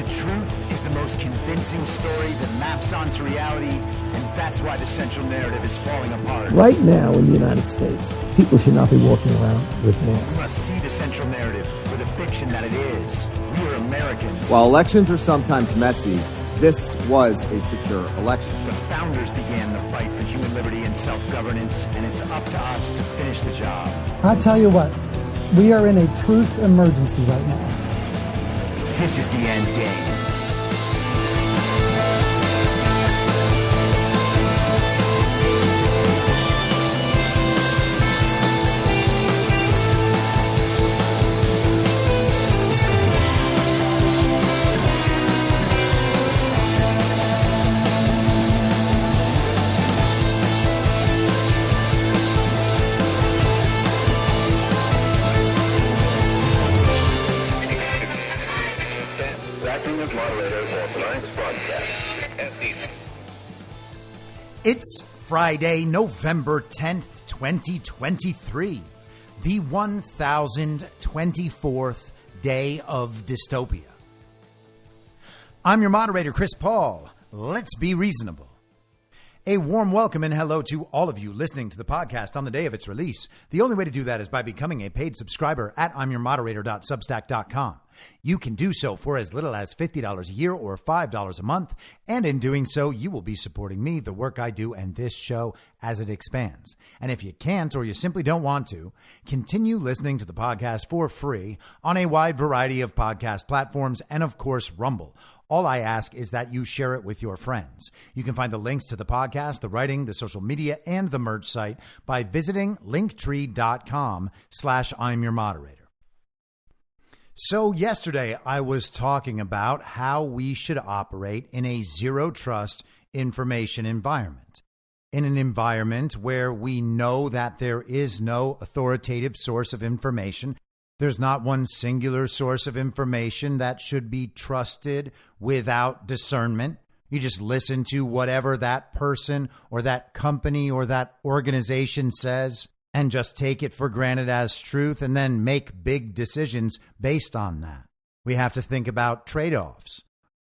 truth is the most convincing story that maps onto reality, and that's why the central narrative is falling apart. Right now in the United States, people should not be walking around with masks. We must see the central narrative for the fiction that it is. We are Americans. While elections are sometimes messy, this was a secure election. The founders began the fight for human liberty and self-governance, and it's up to us to finish the job. I'll tell you what, we are in a truth emergency right now. This is the end game. It's Friday, November 10th, 2023, the 1024th day of dystopia. I'm your moderator, Chris Paul. Let's be reasonable. A warm welcome and hello to all of you listening to the podcast on the day of its release. The only way to do that is by becoming a paid subscriber at imyourmoderator.substack.com. You can do so for as little as $50 a year or $5 a month, and in doing so, you will be supporting me, the work I do, and this show as it expands. And if you can't or you simply don't want to, continue listening to the podcast for free on a wide variety of podcast platforms and, of course, Rumble. All I ask is that you share it with your friends. You can find the links to the podcast, the writing, the social media, and the merch site by visiting linktree.com/I'mYourModerator. So yesterday I was talking about how we should operate in a zero trust information environment. In an environment where we know that there is no authoritative source of information. There's not one singular source of information that should be trusted without discernment. You just listen to whatever that person or that company or that organization says and just take it for granted as truth and then make big decisions based on that. We have to think about trade-offs.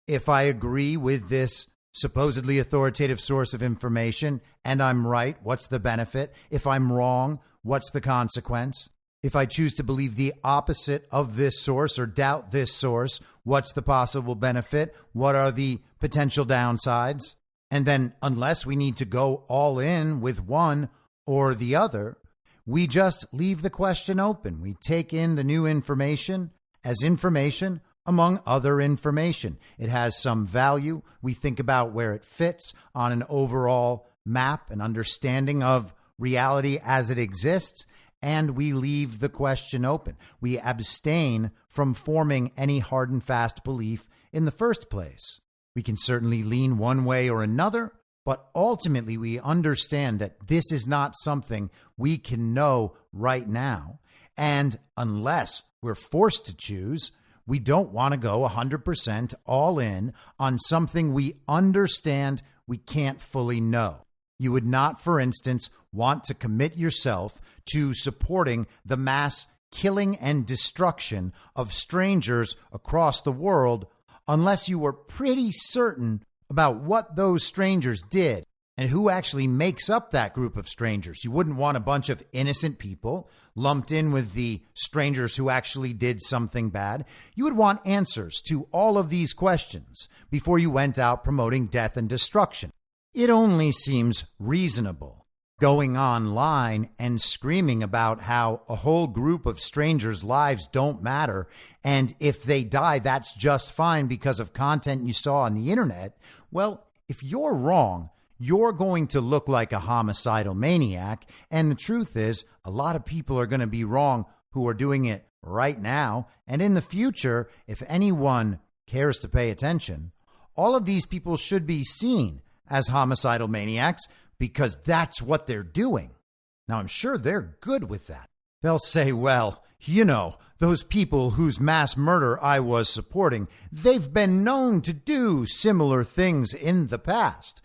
If I agree with this supposedly authoritative source of information and I'm right, what's the benefit? If I'm wrong, what's the consequence? If I choose to believe the opposite of this source or doubt this source, what's the possible benefit? What are the potential downsides? And then unless we need to go all in with one or the other, we just leave the question open. We take in the new information as information among other information. It has some value. We think about where it fits on an overall map, an understanding of reality as it exists. And we leave the question open. We abstain from forming any hard and fast belief in the first place. We can certainly lean one way or another, but ultimately we understand that this is not something we can know right now. And unless we're forced to choose, we don't want to go 100% all in on something we understand we can't fully know. You would not, for instance, want to commit yourself to supporting the mass killing and destruction of strangers across the world unless you were pretty certain about what those strangers did and who actually makes up that group of strangers. You wouldn't want a bunch of innocent people lumped in with the strangers who actually did something bad. You would want answers to all of these questions before you went out promoting death and destruction. It only seems reasonable going online and screaming about how a whole group of strangers' lives don't matter, and if they die, that's just fine because of content you saw on the internet. Well, if you're wrong, you're going to look like a homicidal maniac, and the truth is, a lot of people are going to be wrong who are doing it right now, and in the future, if anyone cares to pay attention, all of these people should be seen as homicidal maniacs, because that's what they're doing. Now, I'm sure they're good with that. They'll say, well, you know, those people whose mass murder I was supporting, they've been known to do similar things in the past.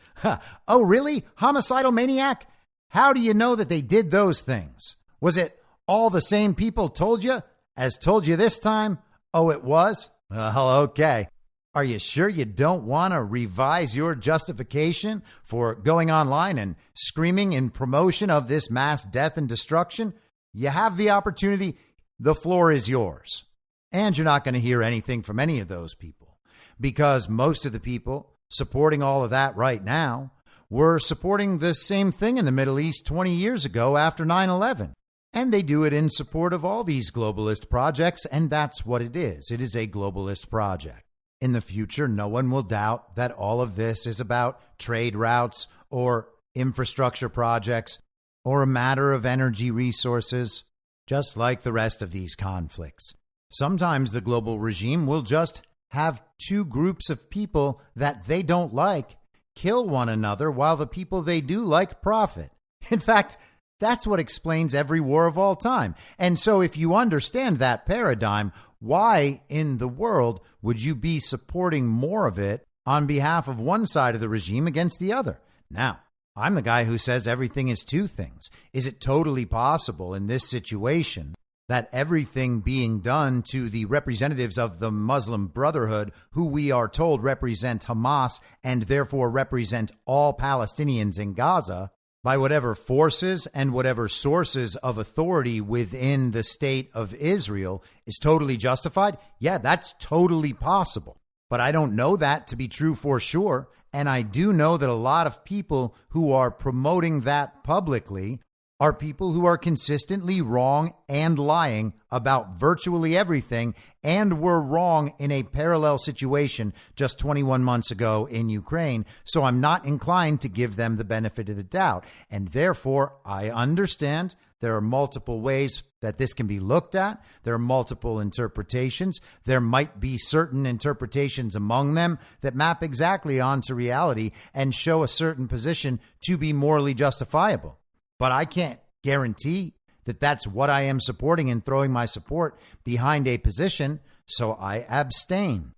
Oh, really? Homicidal maniac? How do you know that they did those things? Was it all the same people told you as told you this time? Oh, it was? Okay. Are you sure you don't want to revise your justification for going online and screaming in promotion of this mass death and destruction? You have the opportunity. The floor is yours. And you're not going to hear anything from any of those people, because most of the people supporting all of that right now were supporting the same thing in the Middle East 20 years ago after 9/11. And they do it in support of all these globalist projects, and that's what it is. It is a globalist project. In the future, no one will doubt that all of this is about trade routes or infrastructure projects or a matter of energy resources, just like the rest of these conflicts. Sometimes the global regime will just have two groups of people that they don't like kill one another while the people they do like profit. In fact, that's what explains every war of all time. And so if you understand that paradigm, why in the world would you be supporting more of it on behalf of one side of the regime against the other? Now, I'm the guy who says everything is two things. Is it totally possible in this situation that everything being done to the representatives of the Muslim Brotherhood, who we are told represent Hamas and therefore represent all Palestinians in Gaza, by whatever forces and whatever sources of authority within the state of Israel, is totally justified? Yeah, that's totally possible. But I don't know that to be true for sure. And I do know that a lot of people who are promoting that publicly are people who are consistently wrong and lying about virtually everything, and were wrong in a parallel situation just 21 months ago in Ukraine. So I'm not inclined to give them the benefit of the doubt. And therefore, I understand there are multiple ways that this can be looked at. There are multiple interpretations. There might be certain interpretations among them that map exactly onto reality and show a certain position to be morally justifiable. But I can't guarantee that that's what I am supporting and throwing my support behind a position, so I abstain.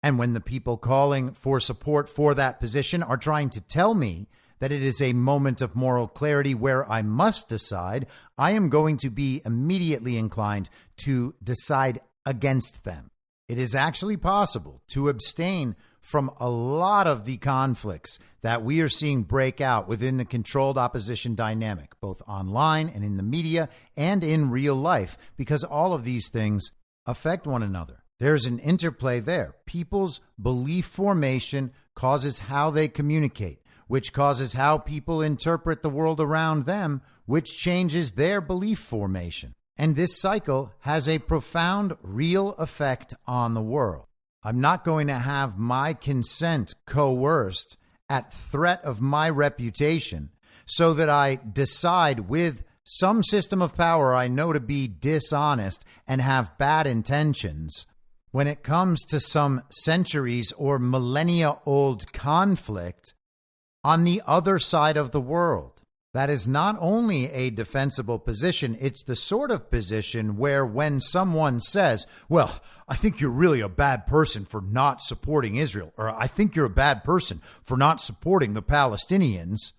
And when the people calling for support for that position are trying to tell me that it is a moment of moral clarity where I must decide, I am going to be immediately inclined to decide against them. It is actually possible to abstain from a lot of the conflicts that we are seeing break out within the controlled opposition dynamic, both online and in the media and in real life, because all of these things affect one another. There's an interplay there. People's belief formation causes how they communicate, which causes how people interpret the world around them, which changes their belief formation. And this cycle has a profound, real effect on the world. I'm not going to have my consent coerced at threat of my reputation so that I decide with some system of power I know to be dishonest and have bad intentions when it comes to some centuries or millennia old conflict on the other side of the world. That is not only a defensible position, it's the sort of position where when someone says, well, I think you're really a bad person for not supporting Israel, or I think you're a bad person for not supporting the Palestinians,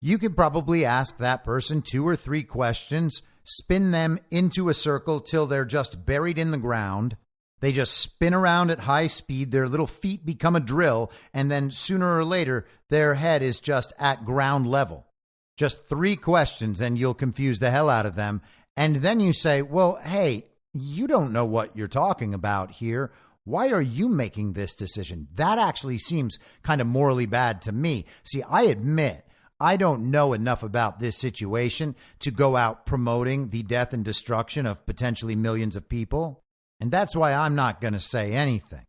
you could probably ask that person 2 or 3 questions, spin them into a circle till they're just buried in the ground. They just spin around at high speed, their little feet become a drill, and then sooner or later, their head is just at ground level. Just 3 questions and you'll confuse the hell out of them. And then you say, well, hey, you don't know what you're talking about here. Why are you making this decision? That actually seems kind of morally bad to me. See, I admit I don't know enough about this situation to go out promoting the death and destruction of potentially millions of people. And that's why I'm not going to say anything.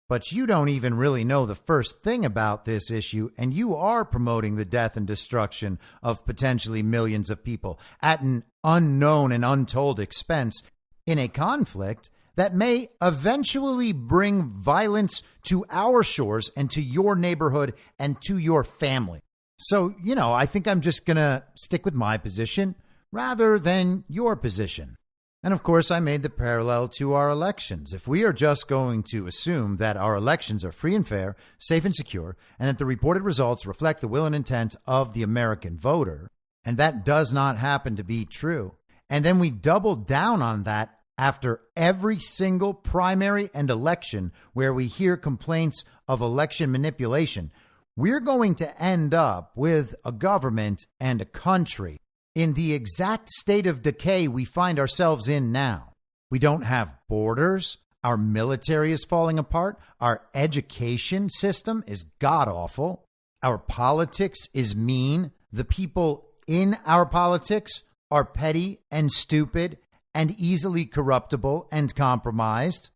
But you don't even really know the first thing about this issue, and you are promoting the death and destruction of potentially millions of people at an unknown and untold expense in a conflict that may eventually bring violence to our shores and to your neighborhood and to your family. So, I think I'm just going to stick with my position rather than your position. And of course, I made the parallel to our elections. If we are just going to assume that our elections are free and fair, safe and secure, and that the reported results reflect the will and intent of the American voter, and that does not happen to be true, and then we double down on that after every single primary and election where we hear complaints of election manipulation, we're going to end up with a government and a country in the exact state of decay we find ourselves in now. We don't have borders. Our military is falling apart. Our education system is god-awful. Our politics is mean. The people in our politics are petty and stupid and easily corruptible and compromised.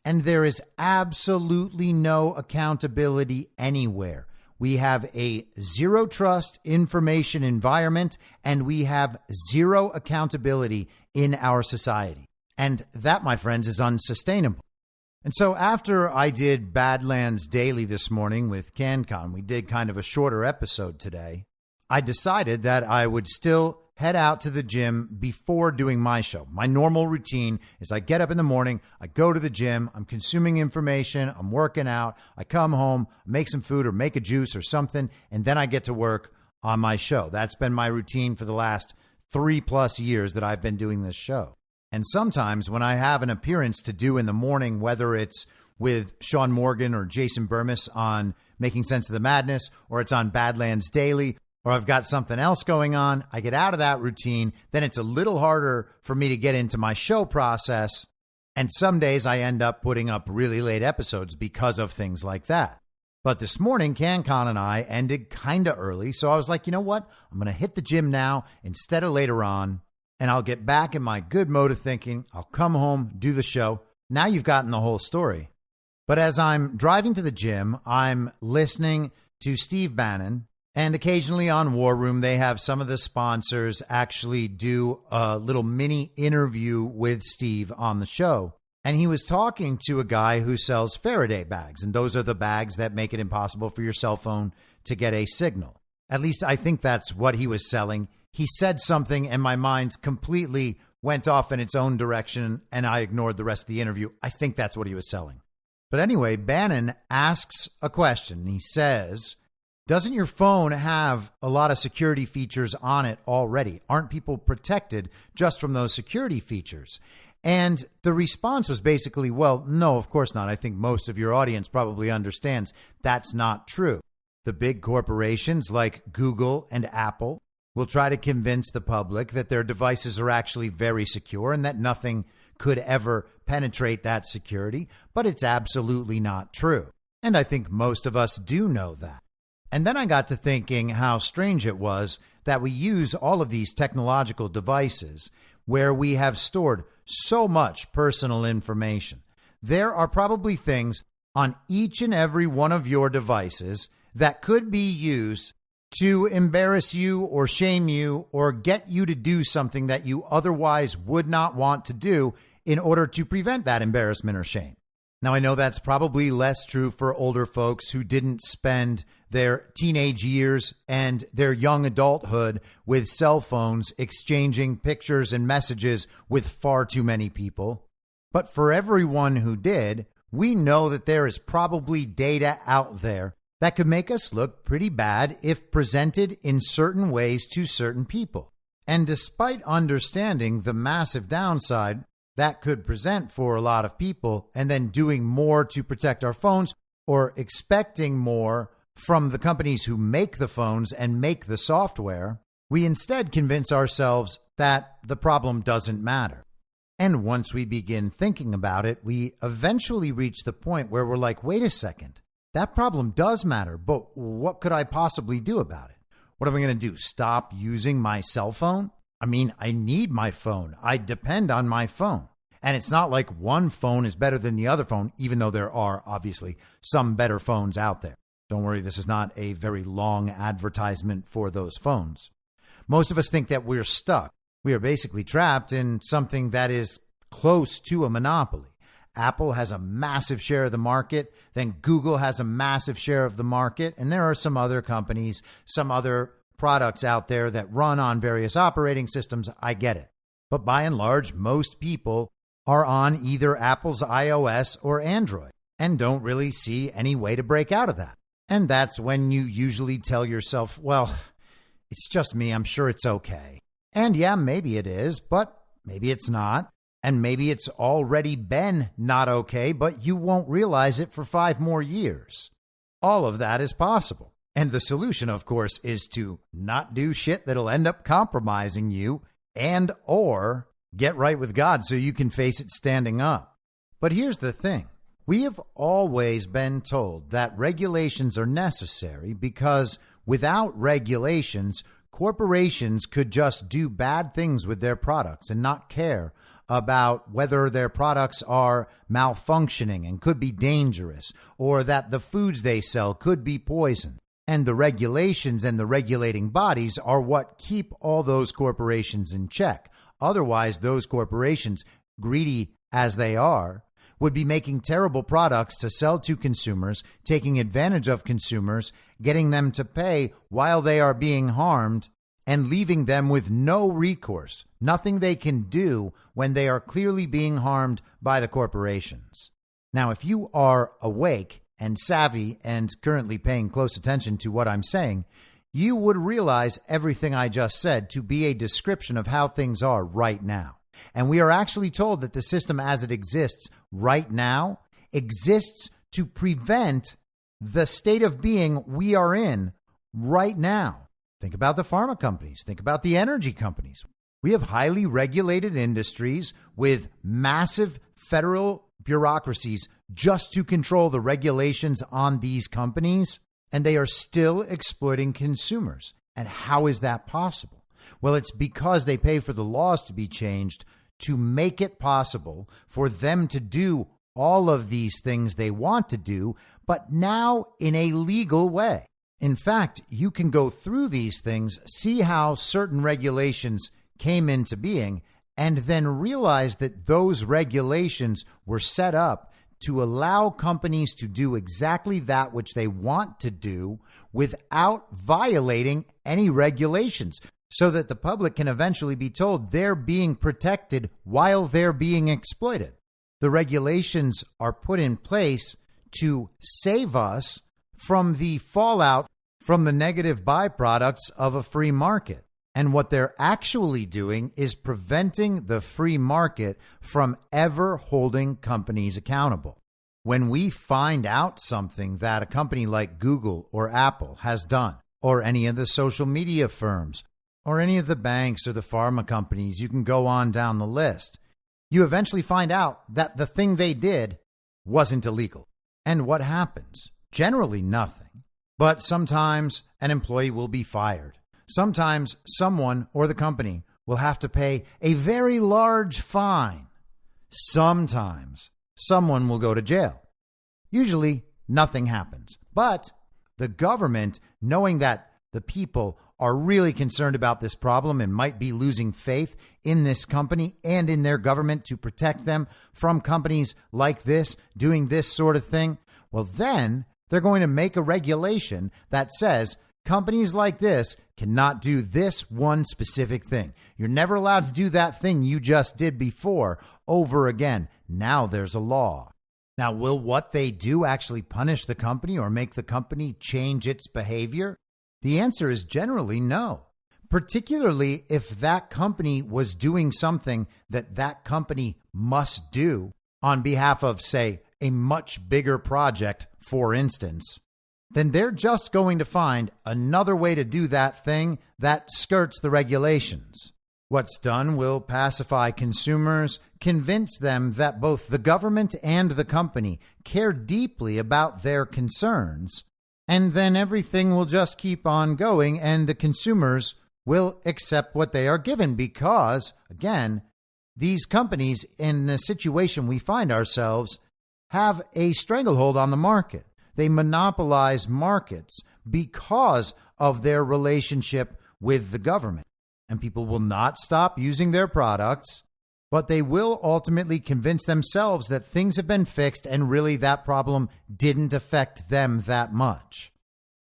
And there is absolutely no accountability anywhere. We have a zero trust information environment, and we have zero accountability in our society. And that, my friends, is unsustainable. And so after I did Badlands Daily this morning with CanCon, we did kind of a shorter episode today, I decided that I would still head out to the gym before doing my show. My normal routine is I get up in the morning, I go to the gym, I'm consuming information, I'm working out, I come home, make some food or make a juice or something, and then I get to work on my show. That's been my routine for the last 3+ years that I've been doing this show. And sometimes when I have an appearance to do in the morning, whether it's with Sean Morgan or Jason Burmis on Making Sense of the Madness, or it's on Badlands Daily, or I've got something else going on, I get out of that routine, then it's a little harder for me to get into my show process. And some days I end up putting up really late episodes because of things like that. But this morning, CanCon and I ended kind of early. So I was like, you know what? I'm going to hit the gym now instead of later on. And I'll get back in my good mode of thinking. I'll come home, do the show. Now you've gotten the whole story. But as I'm driving to the gym, I'm listening to Steve Bannon. And occasionally on War Room, they have some of the sponsors actually do a little mini interview with Steve on the show. And he was talking to a guy who sells Faraday bags. And those are the bags that make it impossible for your cell phone to get a signal. At least I think that's what he was selling. He said something and my mind completely went off in its own direction and I ignored the rest of the interview. I think that's what he was selling. But anyway, Bannon asks a question. He says, doesn't your phone have a lot of security features on it already? Aren't people protected just from those security features? And the response was basically, well, no, of course not. I think most of your audience probably understands that's not true. The big corporations like Google and Apple will try to convince the public that their devices are actually very secure and that nothing could ever penetrate that security. But it's absolutely not true. And I think most of us do know that. And then I got to thinking how strange it was that we use all of these technological devices where we have stored so much personal information. There are probably things on each and every one of your devices that could be used to embarrass you or shame you or get you to do something that you otherwise would not want to do in order to prevent that embarrassment or shame. Now, I know that's probably less true for older folks who didn't spend their teenage years and their young adulthood with cell phones exchanging pictures and messages with far too many people. But for everyone who did, we know that there is probably data out there that could make us look pretty bad if presented in certain ways to certain people. And despite understanding the massive downside that could present for a lot of people, and then doing more to protect our phones or expecting more from the companies who make the phones and make the software, we instead convince ourselves that the problem doesn't matter. And once we begin thinking about it, we eventually reach the point where we're like, wait a second, that problem does matter, but what could I possibly do about it? What am I going to do? Stop using my cell phone? I mean, I need my phone. I depend on my phone. And it's not like one phone is better than the other phone, even though there are obviously some better phones out there. Don't worry, this is not a very long advertisement for those phones. Most of us think that we're stuck. We are basically trapped in something that is close to a monopoly. Apple has a massive share of the market. Then Google has a massive share of the market. And there are some other companies, some other products out there that run on various operating systems. I get it. But by and large, most people are on either Apple's iOS or Android and don't really see any way to break out of that. And that's when you usually tell yourself, well, it's just me. I'm sure it's okay. And yeah, maybe it is, but maybe it's not. And maybe it's already been not okay, but you won't realize it for 5 more years. All of that is possible. And the solution, of course, is to not do shit that'll end up compromising you and or get right with God so you can face it standing up. But here's the thing. We have always been told that regulations are necessary because without regulations, corporations could just do bad things with their products and not care about whether their products are malfunctioning and could be dangerous, or that the foods they sell could be poison. And the regulations and the regulating bodies are what keep all those corporations in check. Otherwise, those corporations, greedy as they are, would be making terrible products to sell to consumers, taking advantage of consumers, getting them to pay while they are being harmed, and leaving them with no recourse, nothing they can do when they are clearly being harmed by the corporations. Now, if you are awake and savvy and currently paying close attention to what I'm saying, you would realize everything I just said to be a description of how things are right now. And we are actually told that the system as it exists right now exists to prevent the state of being we are in right now. Think about the pharma companies. Think about the energy companies. We have highly regulated industries with massive federal bureaucracies just to control the regulations on these companies, and they are still exploiting consumers. And how is that possible? Well, it's because they pay for the laws to be changed to make it possible for them to do all of these things they want to do, but now in a legal way. In fact, you can go through these things, see how certain regulations came into being, and then realize that those regulations were set up to allow companies to do exactly that which they want to do without violating any regulations, so that the public can eventually be told they're being protected while they're being exploited. The regulations are put in place to save us from the fallout from the negative byproducts of a free market. And what they're actually doing is preventing the free market from ever holding companies accountable. When we find out something that a company like Google or Apple has done, or any of the social media firms, or any of the banks or the pharma companies, you can go on down the list, you eventually find out that the thing they did wasn't illegal. And what happens? Generally nothing. But sometimes an employee will be fired. Sometimes someone or the company will have to pay a very large fine. Sometimes someone will go to jail. Usually nothing happens. But the government, knowing that the people are really concerned about this problem and might be losing faith in this company and in their government to protect them from companies like this doing this sort of thing, well, then they're going to make a regulation that says companies like this cannot do this one specific thing. You're never allowed to do that thing you just did before over again. Now there's a law. Now, will what they do actually punish the company or make the company change its behavior? The answer is generally no, particularly if that company was doing something that that company must do on behalf of, say, a much bigger project, for instance. Then they're just going to find another way to do that thing that skirts the regulations. What's done will pacify consumers, convince them that both the government and the company care deeply about their concerns, and then everything will just keep on going and the consumers will accept what they are given because, again, these companies in the situation we find ourselves have a stranglehold on the market. They monopolize markets because of their relationship with the government. And people will not stop using their products, but they will ultimately convince themselves that things have been fixed and really that problem didn't affect them that much.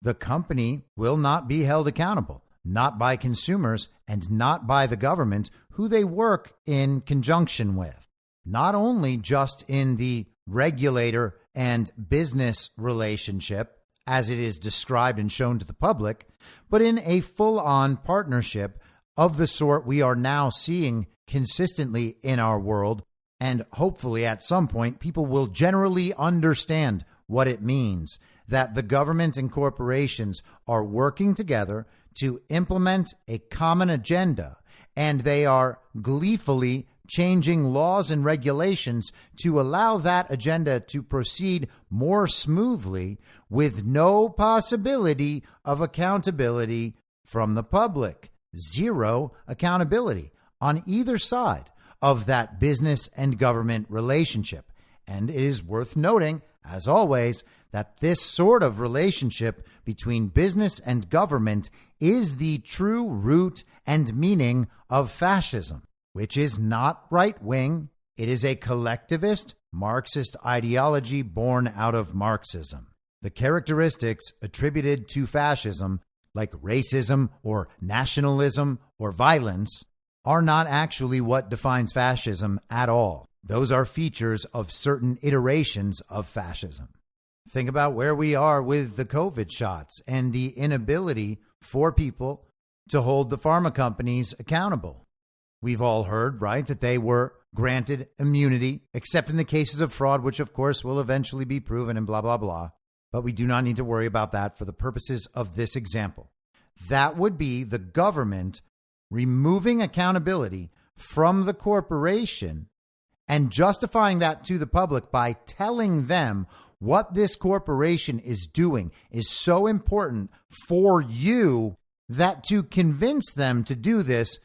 The company will not be held accountable, not by consumers and not by the government, who they work in conjunction with, not only just in the regulator and business relationship, as it is described and shown to the public, but in a full-on partnership of the sort we are now seeing consistently in our world. And hopefully at some point, people will generally understand what it means that the government and corporations are working together to implement a common agenda, and they are gleefully changing laws and regulations to allow that agenda to proceed more smoothly with no possibility of accountability from the public. Zero accountability on either side of that business and government relationship. And it is worth noting, as always, that this sort of relationship between business and government is the true root and meaning of fascism, which is not right-wing. It is a collectivist, Marxist ideology born out of Marxism. The characteristics attributed to fascism, like racism or nationalism or violence, are not actually what defines fascism at all. Those are features of certain iterations of fascism. Think about where we are with the COVID shots and the inability for people to hold the pharma companies accountable. We've all heard, right, that they were granted immunity, except in the cases of fraud, which of course will eventually be proven and blah, blah, blah. But we do not need to worry about that for the purposes of this example. That would be the government removing accountability from the corporation and justifying that to the public by telling them what this corporation is doing is so important for you that to convince them to do this,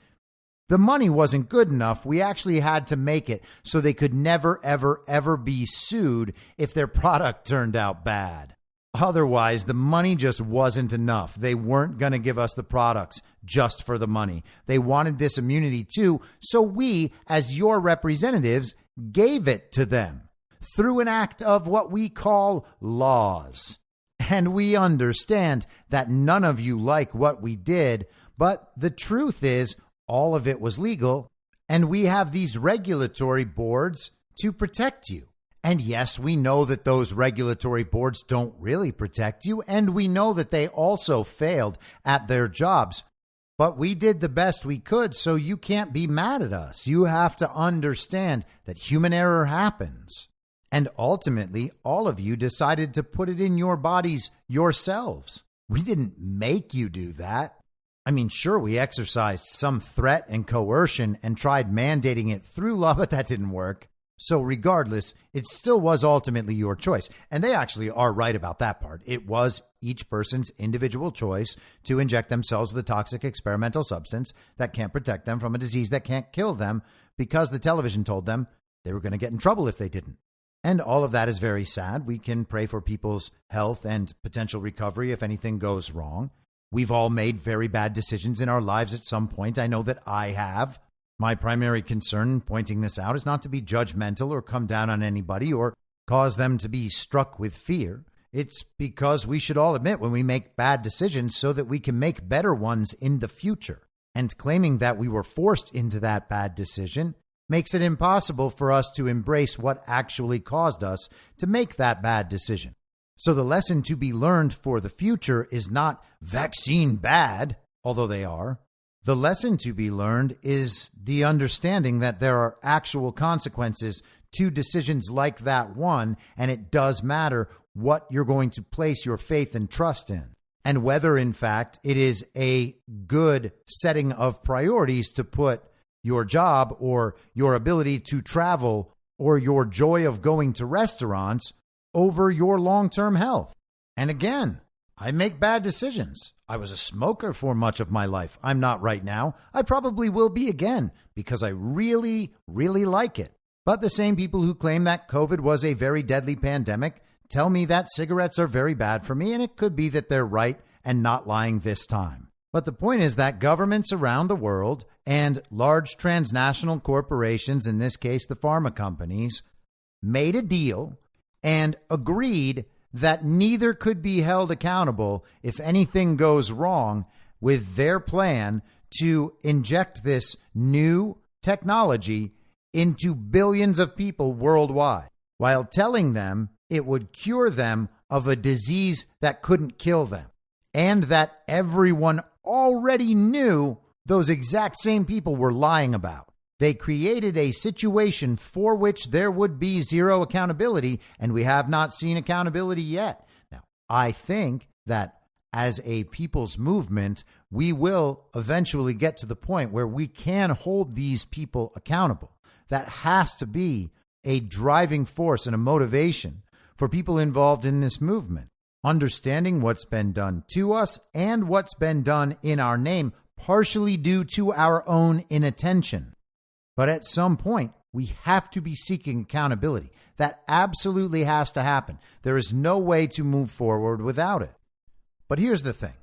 the money wasn't good enough. We actually had to make it so they could never, ever, ever be sued if their product turned out bad. Otherwise, the money just wasn't enough. They weren't going to give us the products just for the money. They wanted this immunity too, so we, as your representatives, gave it to them through an act of what we call laws. And we understand that none of you like what we did, but the truth is all of it was legal, and we have these regulatory boards to protect you. And yes, we know that those regulatory boards don't really protect you, and we know that they also failed at their jobs. But we did the best we could, so you can't be mad at us. You have to understand that human error happens. And ultimately, all of you decided to put it in your bodies yourselves. We didn't make you do that. I mean, sure, we exercised some threat and coercion and tried mandating it through law, but that didn't work. So regardless, it still was ultimately your choice. And they actually are right about that part. It was each person's individual choice to inject themselves with a toxic experimental substance that can't protect them from a disease that can't kill them because the television told them they were going to get in trouble if they didn't. And all of that is very sad. We can pray for people's health and potential recovery if anything goes wrong. We've all made very bad decisions in our lives at some point. I know that I have. My primary concern in pointing this out is not to be judgmental or come down on anybody or cause them to be struck with fear. It's because we should all admit when we make bad decisions so that we can make better ones in the future. And claiming that we were forced into that bad decision makes it impossible for us to embrace what actually caused us to make that bad decision. So the lesson to be learned for the future is not vaccine bad, although they are. The lesson to be learned is the understanding that there are actual consequences to decisions like that one, and it does matter what you're going to place your faith and trust in, and whether, in fact, it is a good setting of priorities to put your job or your ability to travel or your joy of going to restaurants over your long-term health. And again, I make bad decisions. I was a smoker for much of my life. I'm not right now. I probably will be again because I really, really like it. But the same people who claim that COVID was a very deadly pandemic tell me that cigarettes are very bad for me, and it could be that they're right and not lying this time. But the point is that governments around the world and large transnational corporations, in this case the pharma companies, made a deal and agreed that neither could be held accountable if anything goes wrong with their plan to inject this new technology into billions of people worldwide, while telling them it would cure them of a disease that couldn't kill them, and that everyone already knew those exact same people were lying about. They created a situation for which there would be zero accountability, and we have not seen accountability yet. Now, I think that as a people's movement, we will eventually get to the point where we can hold these people accountable. That has to be a driving force and a motivation for people involved in this movement. Understanding what's been done to us and what's been done in our name, partially due to our own inattention. But at some point, we have to be seeking accountability. That absolutely has to happen. There is no way to move forward without it. But here's the thing.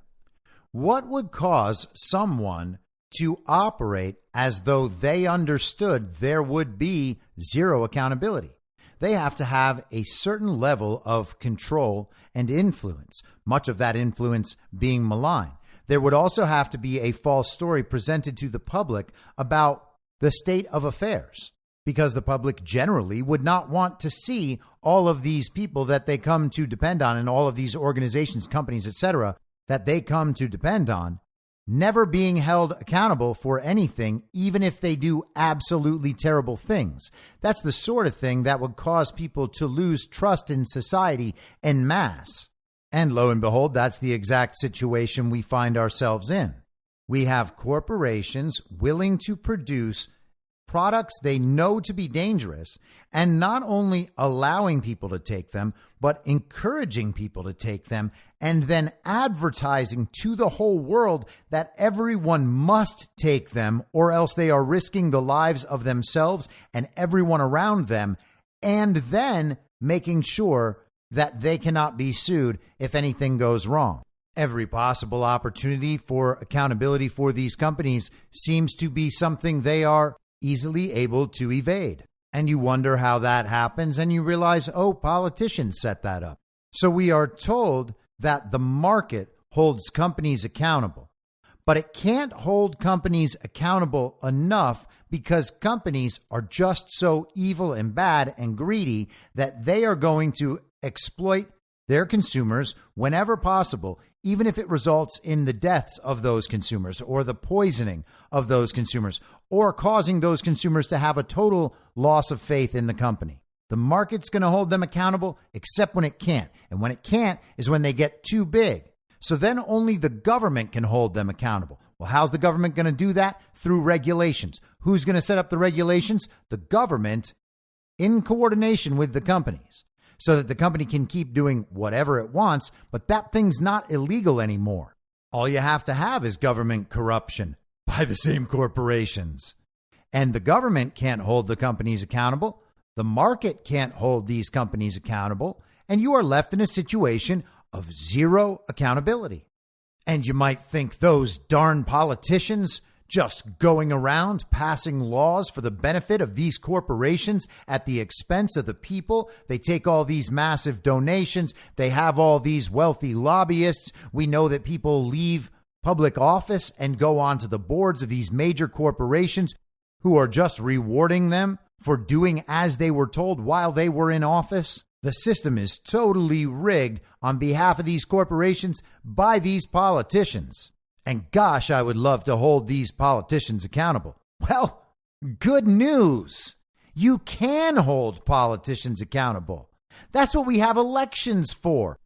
What would cause someone to operate as though they understood there would be zero accountability? They have to have a certain level of control and influence, much of that influence being malign. There would also have to be a false story presented to the public about the state of affairs, because the public generally would not want to see all of these people that they come to depend on and all of these organizations, companies, etc., that they come to depend on, never being held accountable for anything, even if they do absolutely terrible things. That's the sort of thing that would cause people to lose trust in society en masse. And lo and behold, that's the exact situation we find ourselves in. We have corporations willing to produce products they know to be dangerous, and not only allowing people to take them, but encouraging people to take them, and then advertising to the whole world that everyone must take them, or else they are risking the lives of themselves and everyone around them, and then making sure that they cannot be sued if anything goes wrong. Every possible opportunity for accountability for these companies seems to be something they are easily able to evade. And you wonder how that happens, and you realize, oh, politicians set that up. So we are told that the market holds companies accountable, but it can't hold companies accountable enough because companies are just so evil and bad and greedy that they are going to exploit their consumers whenever possible, even if it results in the deaths of those consumers or the poisoning of those consumers or causing those consumers to have a total loss of faith in the company. The market's going to hold them accountable except when it can't. And when it can't is when they get too big. So then only the government can hold them accountable. Well, how's the government going to do that? Through regulations. Who's going to set up the regulations? The government, in coordination with the companies, so that the company can keep doing whatever it wants, but that thing's not illegal anymore. All you have to have is government corruption by the same corporations. And the government can't hold the companies accountable. The market can't hold these companies accountable. And you are left in a situation of zero accountability. And you might think those darn politicians just going around passing laws for the benefit of these corporations at the expense of the people. They take all these massive donations. They have all these wealthy lobbyists. We know that people leave public office and go on to the boards of these major corporations who are just rewarding them for doing as they were told while they were in office. The system is totally rigged on behalf of these corporations by these politicians. And gosh, I would love to hold these politicians accountable. Well, good news. You can hold politicians accountable. That's what we have elections for.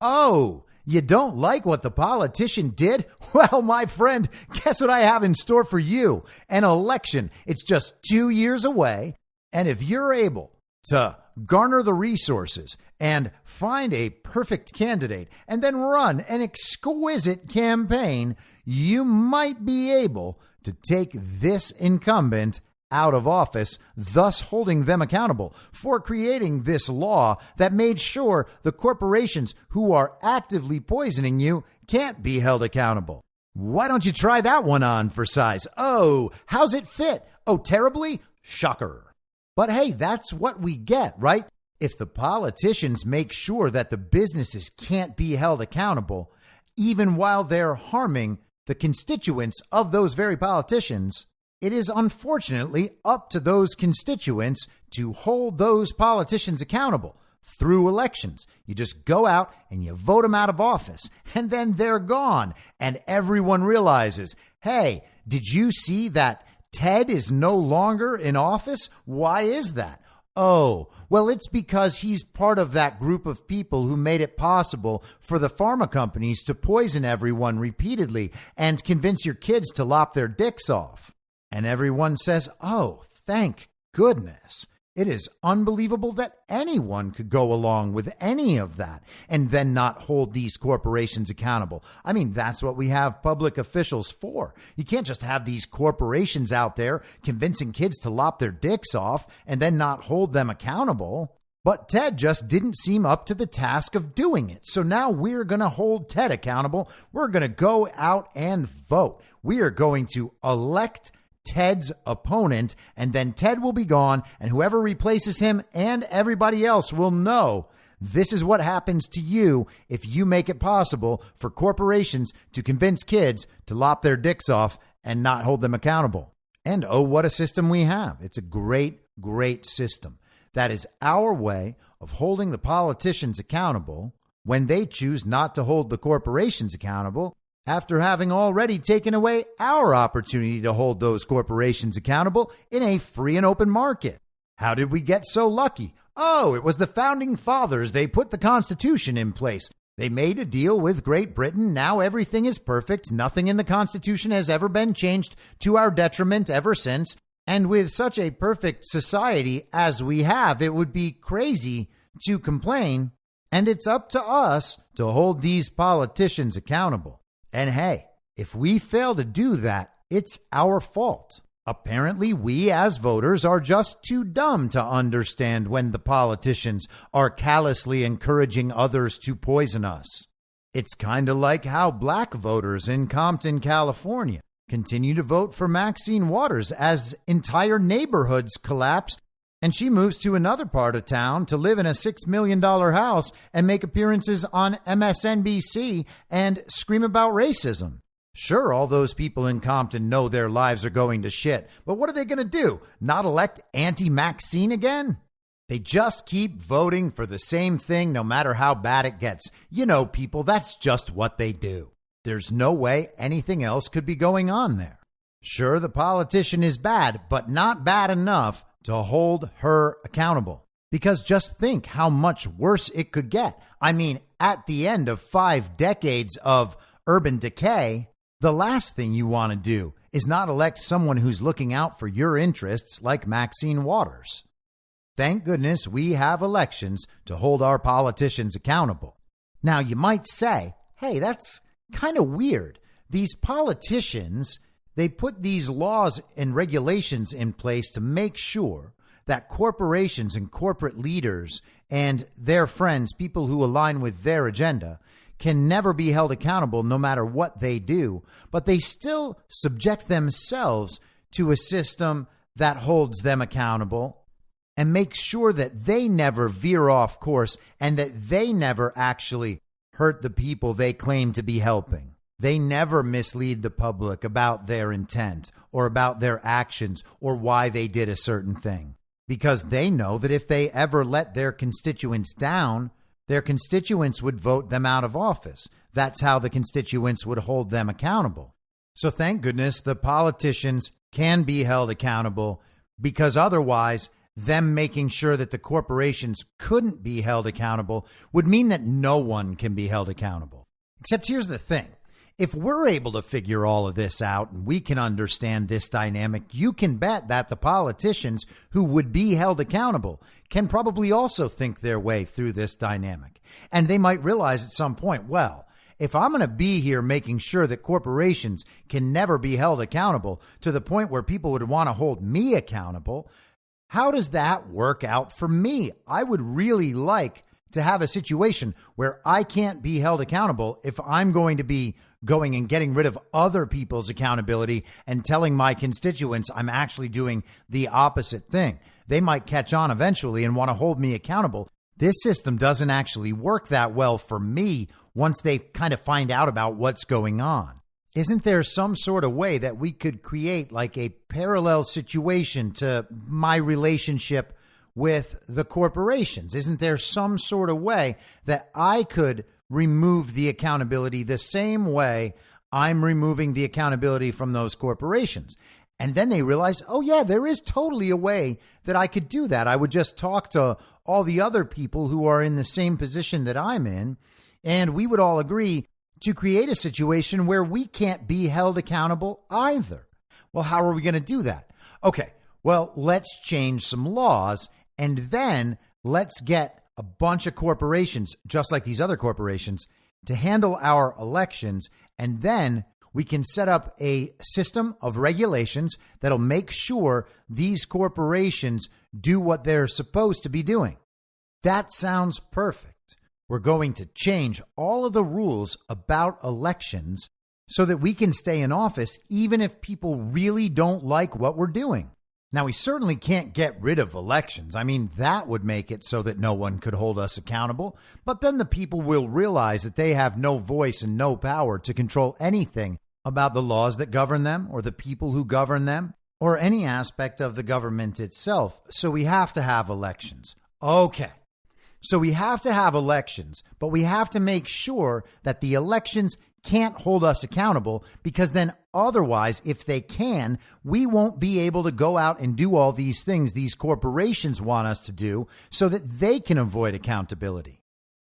Oh, you don't like what the politician did? Well, my friend, guess what I have in store for you? An election. It's just 2 years away. And if you're able to garner the resources and find a perfect candidate and then run an exquisite campaign, you might be able to take this incumbent out of office, thus holding them accountable for creating this law that made sure the corporations who are actively poisoning you can't be held accountable. Why don't you try that one on for size? Oh, how's it fit? Oh, terribly? Shocker. But hey, that's what we get, right? If the politicians make sure that the businesses can't be held accountable, even while they're harming the constituents of those very politicians, it is unfortunately up to those constituents to hold those politicians accountable through elections. You just go out and you vote them out of office, and then they're gone. And everyone realizes, Hey, did you see that Ted is no longer in office? Why is that? Oh, well, it's because he's part of that group of people who made it possible for the pharma companies to poison everyone repeatedly and convince your kids to lop their dicks off. And everyone says, oh, thank goodness. It is unbelievable that anyone could go along with any of that and then not hold these corporations accountable. I mean, that's what we have public officials for. You can't just have these corporations out there convincing kids to lop their dicks off and then not hold them accountable. But Ted just didn't seem up to the task of doing it. So now we're going to hold Ted accountable. We're going to go out and vote. We are going to elect Ted's opponent, and then Ted will be gone, and whoever replaces him and everybody else will know this is what happens to you if you make it possible for corporations to convince kids to lop their dicks off and not hold them accountable. And oh, what a system we have. It's a great, great system. That is our way of holding the politicians accountable when they choose not to hold the corporations accountable, after having already taken away our opportunity to hold those corporations accountable in a free and open market. How did we get so lucky? Oh, it was the founding fathers. They put the Constitution in place. They made a deal with Great Britain. Now everything is perfect. Nothing in the Constitution has ever been changed to our detriment ever since. And with such a perfect society as we have, it would be crazy to complain. And it's up to us to hold these politicians accountable. And hey, if we fail to do that, it's our fault. Apparently, we as voters are just too dumb to understand when the politicians are callously encouraging others to poison us. It's kind of like how black voters in Compton, California, continue to vote for Maxine Waters as entire neighborhoods collapse, and she moves to another part of town to live in a $6 million house and make appearances on MSNBC and scream about racism. Sure, all those people in Compton know their lives are going to shit, but what are they going to do? Not elect Auntie Maxine again? They just keep voting for the same thing no matter how bad it gets. You know, people, that's just what they do. There's no way anything else could be going on there. Sure, the politician is bad, but not bad enough to hold her accountable. Because just think how much worse it could get. I mean, at the end of 5 decades of urban decay, the last thing you want to do is not elect someone who's looking out for your interests like Maxine Waters. Thank goodness we have elections to hold our politicians accountable. Now, you might say, hey, that's kind of weird. These politicians, they put these laws and regulations in place to make sure that corporations and corporate leaders and their friends, people who align with their agenda, can never be held accountable no matter what they do, but they still subject themselves to a system that holds them accountable and makes sure that they never veer off course and that they never actually hurt the people they claim to be helping. They never mislead the public about their intent or about their actions or why they did a certain thing, because they know that if they ever let their constituents down, their constituents would vote them out of office. That's how the constituents would hold them accountable. So thank goodness the politicians can be held accountable, because otherwise them making sure that the corporations couldn't be held accountable would mean that no one can be held accountable. Except here's the thing. If we're able to figure all of this out and we can understand this dynamic, you can bet that the politicians who would be held accountable can probably also think their way through this dynamic. And they might realize at some point, well, if I'm going to be here making sure that corporations can never be held accountable to the point where people would want to hold me accountable, how does that work out for me? I would really like to have a situation where I can't be held accountable if I'm going to be going and getting rid of other people's accountability and telling my constituents I'm actually doing the opposite thing. They might catch on eventually and want to hold me accountable. This system doesn't actually work that well for me once they kind of find out about what's going on. Isn't there some sort of way that we could create like a parallel situation to my relationship with the corporations? Isn't there some sort of way that I could remove the accountability the same way I'm removing the accountability from those corporations. And then they realize, oh yeah, there is totally a way that I could do that. I would just talk to all the other people who are in the same position that I'm in, and we would all agree to create a situation where we can't be held accountable either. Well, how are we going to do that? Okay, well, let's change some laws, and then let's get a bunch of corporations, just like these other corporations, to handle our elections, and then we can set up a system of regulations that'll make sure these corporations do what they're supposed to be doing. That sounds perfect. We're going to change all of the rules about elections so that we can stay in office even if people really don't like what we're doing. Now, we certainly can't get rid of elections. I mean, that would make it so that no one could hold us accountable. But then the people will realize that they have no voice and no power to control anything about the laws that govern them or the people who govern them or any aspect of the government itself. So we have to have elections. Okay. So we have to have elections, but we have to make sure that the elections can't hold us accountable, because then otherwise, if they can, we won't be able to go out and do all these things these corporations want us to do so that they can avoid accountability.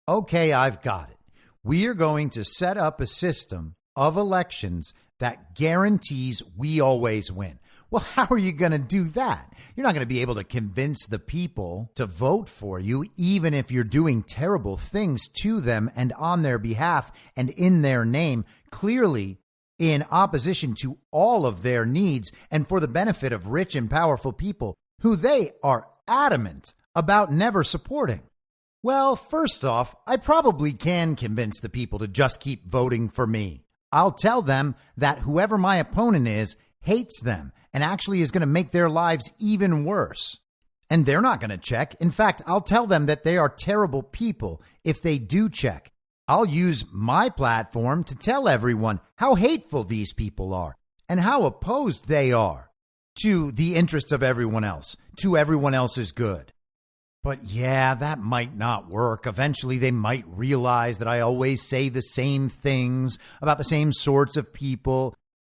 Okay, I've got it. We are going to set up a system of elections that guarantees we always win. Well, how are you going to do that? You're not going to be able to convince the people to vote for you, even if you're doing terrible things to them and on their behalf and in their name, clearly in opposition to all of their needs and for the benefit of rich and powerful people who they are adamant about never supporting. Well, first off, I probably can convince the people to just keep voting for me. I'll tell them that whoever my opponent is hates them and actually is going to make their lives even worse. And they're not going to check. In fact, I'll tell them that they are terrible people if they do check. I'll use my platform to tell everyone how hateful these people are and how opposed they are to the interests of everyone else, to everyone else's good. But yeah, that might not work. Eventually, they might realize that I always say the same things about the same sorts of people,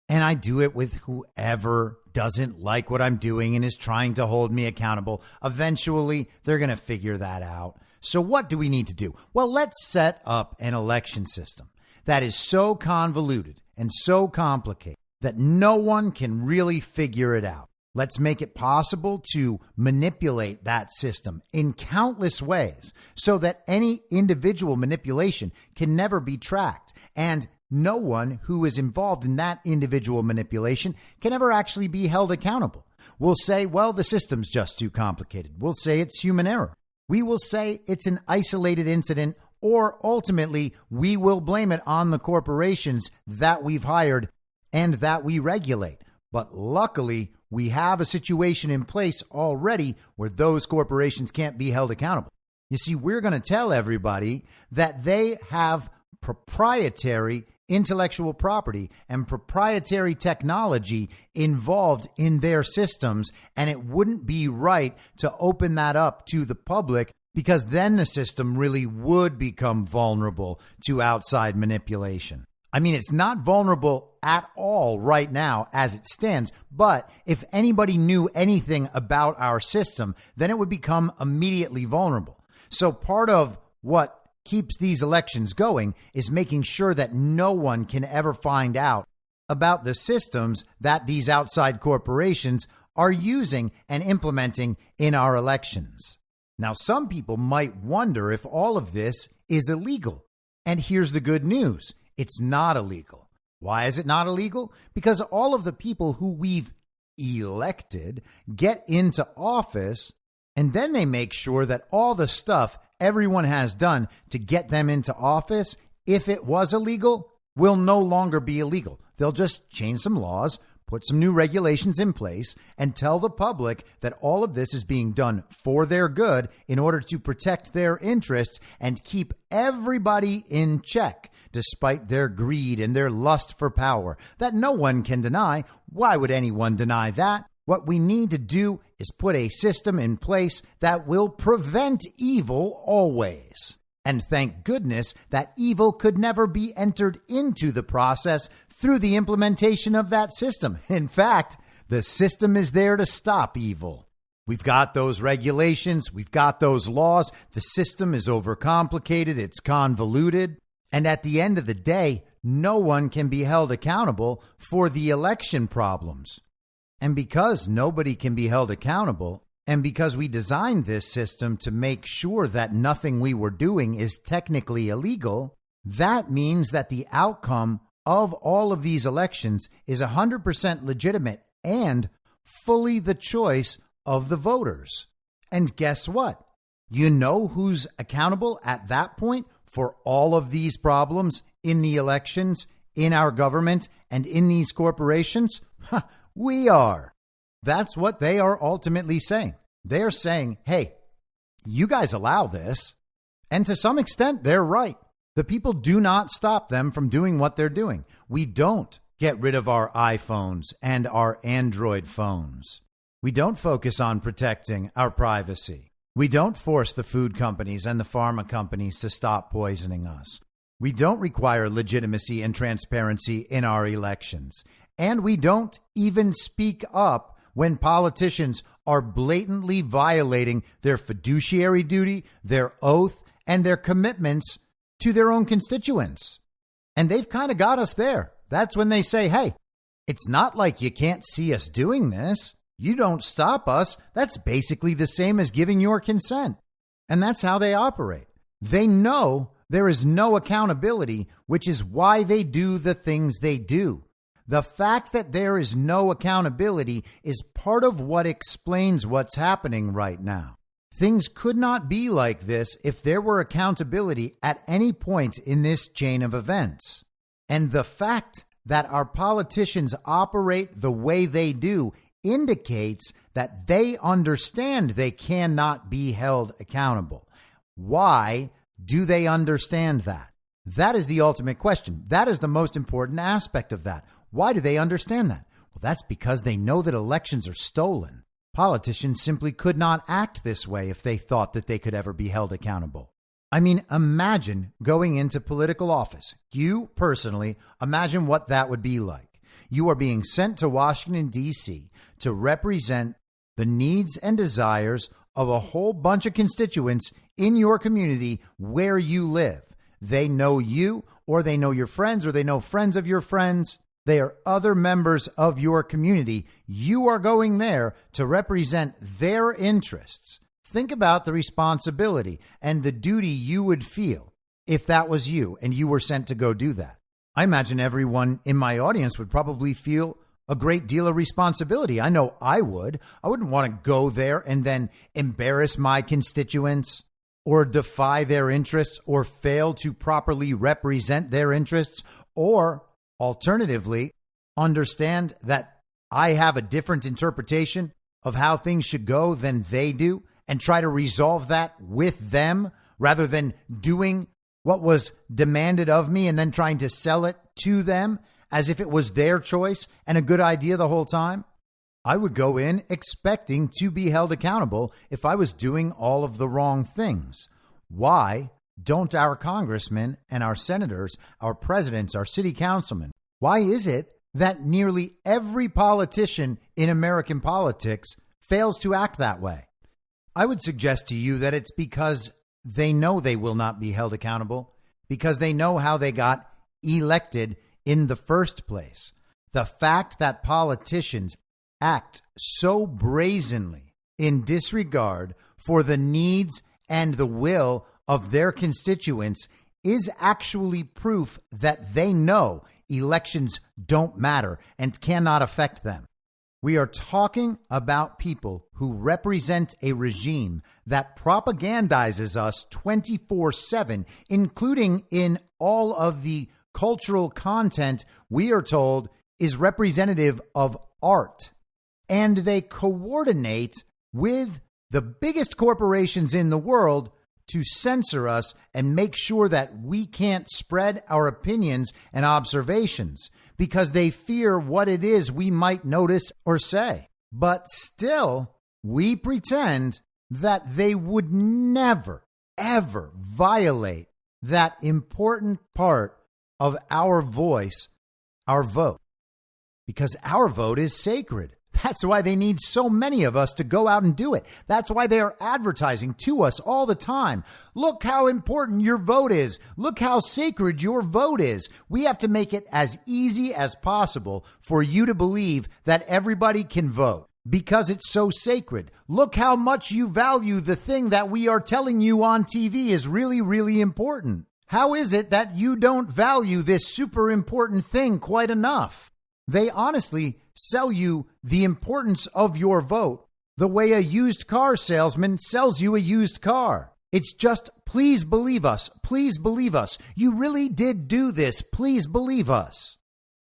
and I do it with whoever doesn't like what I'm doing and is trying to hold me accountable. Eventually, they're going to figure that out. So what do we need to do? Well, let's set up an election system that is so convoluted and so complicated that no one can really figure it out. Let's make it possible to manipulate that system in countless ways so that any individual manipulation can never be tracked, and no one who is involved in that individual manipulation can ever actually be held accountable. We'll say, well, the system's just too complicated. We'll say it's human error. We will say it's an isolated incident, or ultimately, we will blame it on the corporations that we've hired and that we regulate. But luckily, we have a situation in place already where those corporations can't be held accountable. You see, we're going to tell everybody that they have proprietary intellectual property and proprietary technology involved in their systems, and it wouldn't be right to open that up to the public, because then the system really would become vulnerable to outside manipulation. I mean, it's not vulnerable at all right now as it stands, but if anybody knew anything about our system, then it would become immediately vulnerable. So part of what keeps these elections going is making sure that no one can ever find out about the systems that these outside corporations are using and implementing in our elections. Now, some people might wonder if all of this is illegal. And here's the good news. It's not illegal. Why is it not illegal? Because all of the people who we've elected get into office, and then they make sure that all the stuff everyone has done to get them into office, if it was illegal, will no longer be illegal. They'll just change some laws, put some new regulations in place, and tell the public that all of this is being done for their good in order to protect their interests and keep everybody in check, despite their greed and their lust for power that no one can deny. Why would anyone deny that? What we need to do is put a system in place that will prevent evil always. And thank goodness that evil could never be entered into the process through the implementation of that system. In fact, the system is there to stop evil. We've got those regulations. We've got those laws. The system is overcomplicated. It's convoluted. And at the end of the day, no one can be held accountable for the election problems. And because nobody can be held accountable, and because we designed this system to make sure that nothing we were doing is technically illegal, that means that the outcome of all of these elections is 100% legitimate and fully the choice of the voters. And guess what? You know who's accountable at that point for all of these problems in the elections, in our government, and in these corporations? We are. That's what they are ultimately saying. They're saying, hey, you guys allow this. And to some extent, they're right. The people do not stop them from doing what they're doing. We don't get rid of our iPhones and our Android phones. We don't focus on protecting our privacy. We don't force the food companies and the pharma companies to stop poisoning us. We don't require legitimacy and transparency in our elections. And we don't even speak up when politicians are blatantly violating their fiduciary duty, their oath, and their commitments to their own constituents. And they've kind of got us there. That's when they say, hey, it's not like you can't see us doing this. You don't stop us. That's basically the same as giving your consent. And that's how they operate. They know there is no accountability, which is why they do the things they do. The fact that there is no accountability is part of what explains what's happening right now. Things could not be like this if there were accountability at any point in this chain of events. And the fact that our politicians operate the way they do indicates that they understand they cannot be held accountable. Why do they understand that? That is the ultimate question. That is the most important aspect of that. Why do they understand that? Well, that's because they know that elections are stolen. Politicians simply could not act this way if they thought that they could ever be held accountable. I mean, imagine going into political office. You personally, imagine what that would be like. You are being sent to Washington, D.C. to represent the needs and desires of a whole bunch of constituents in your community where you live. They know you, or they know your friends, or they know friends of your friends. They are other members of your community. You are going there to represent their interests. Think about the responsibility and the duty you would feel if that was you and you were sent to go do that. I imagine everyone in my audience would probably feel a great deal of responsibility. I know I would. I wouldn't want to go there and then embarrass my constituents or defy their interests or fail to properly represent their interests, or alternatively, understand that I have a different interpretation of how things should go than they do and try to resolve that with them rather than doing what was demanded of me and then trying to sell it to them as if it was their choice and a good idea the whole time. I would go in expecting to be held accountable if I was doing all of the wrong things. Why don't our congressmen and our senators, our presidents, our city councilmen, why is it that nearly every politician in American politics fails to act that way? I would suggest to you that it's because they know they will not be held accountable, because they know how they got elected in the first place. The fact that politicians act so brazenly in disregard for the needs and the will of their constituents is actually proof that they know elections don't matter and cannot affect them. We are talking about people who represent a regime that propagandizes us 24/7, including in all of the cultural content we are told is representative of art. And they coordinate with the biggest corporations in the world to censor us and make sure that we can't spread our opinions and observations because they fear what it is we might notice or say. But still, we pretend that they would never ever violate that important part of our voice, our vote, because our vote is sacred. That's why they need so many of us to go out and do it. That's why they are advertising to us all the time. Look how important your vote is. Look how sacred your vote is. We have to make it as easy as possible for you to believe that everybody can vote because it's so sacred. Look how much you value the thing that we are telling you on TV is really, really important. How is it that you don't value this super important thing quite enough? They honestly sell you the importance of your vote the way a used car salesman sells you a used car. It's just, please believe us. Please believe us. You really did do this. Please believe us.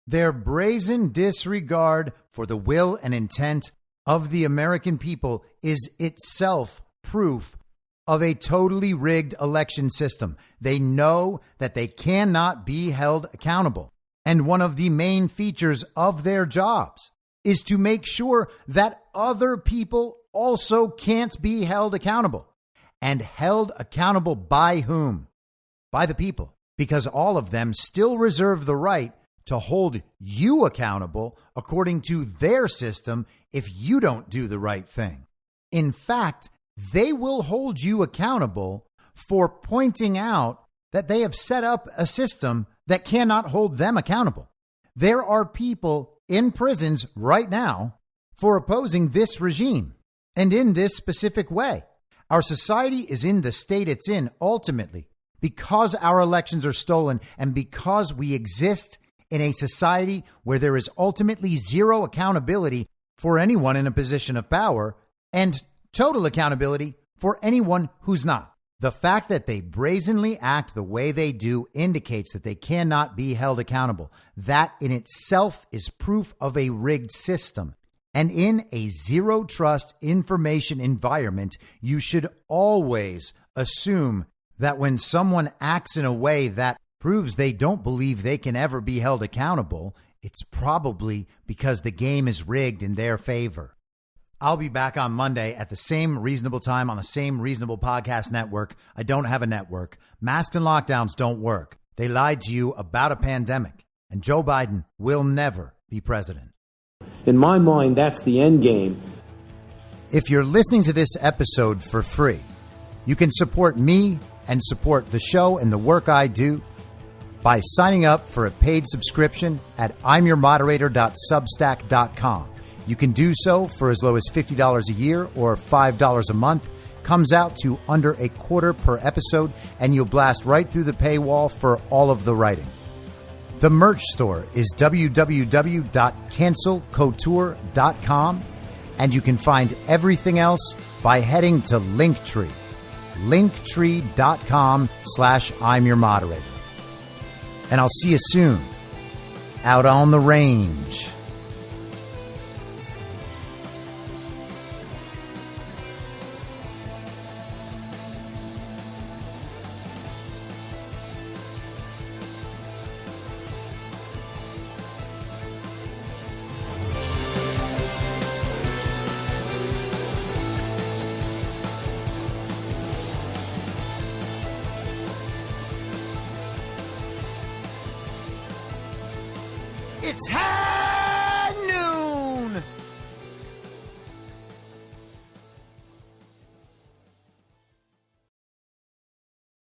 Their brazen disregard for the will and intent of the American people is itself proof of a totally rigged election system. They know that they cannot be held accountable. And one of the main features of their jobs is to make sure that other people also can't be held accountable. And held accountable by whom? By the people. Because all of them still reserve the right to hold you accountable according to their system if you don't do the right thing. In fact, they will hold you accountable for pointing out that they have set up a system that cannot hold them accountable. There are people in prisons right now for opposing this regime and in this specific way. Our society is in the state it's in ultimately because our elections are stolen and because we exist in a society where there is ultimately zero accountability for anyone in a position of power and total accountability for anyone who's not. The fact that they brazenly act the way they do indicates that they cannot be held accountable. That in itself is proof of a rigged system. And in a zero trust information environment, you should always assume that when someone acts in a way that proves they don't believe they can ever be held accountable, it's probably because the game is rigged in their favor. I'll be back on Monday at the same reasonable time on the same reasonable podcast network. I don't have a network. Masks and lockdowns don't work. They lied to you about a pandemic. And Joe Biden will never be president. In my mind, that's the end game. If you're listening to this episode for free, you can support me and support the show and the work I do by signing up for a paid subscription at imyourmoderator.substack.com. You can do so for as low as $50 a year or $5 a month. Comes out to under a quarter per episode, and you'll blast right through the paywall for all of the writing. The merch store is www.cancelcouture.com, and you can find everything else by heading to Linktree, linktree.com/imyourmoderator. And I'll see you soon out on the range. It's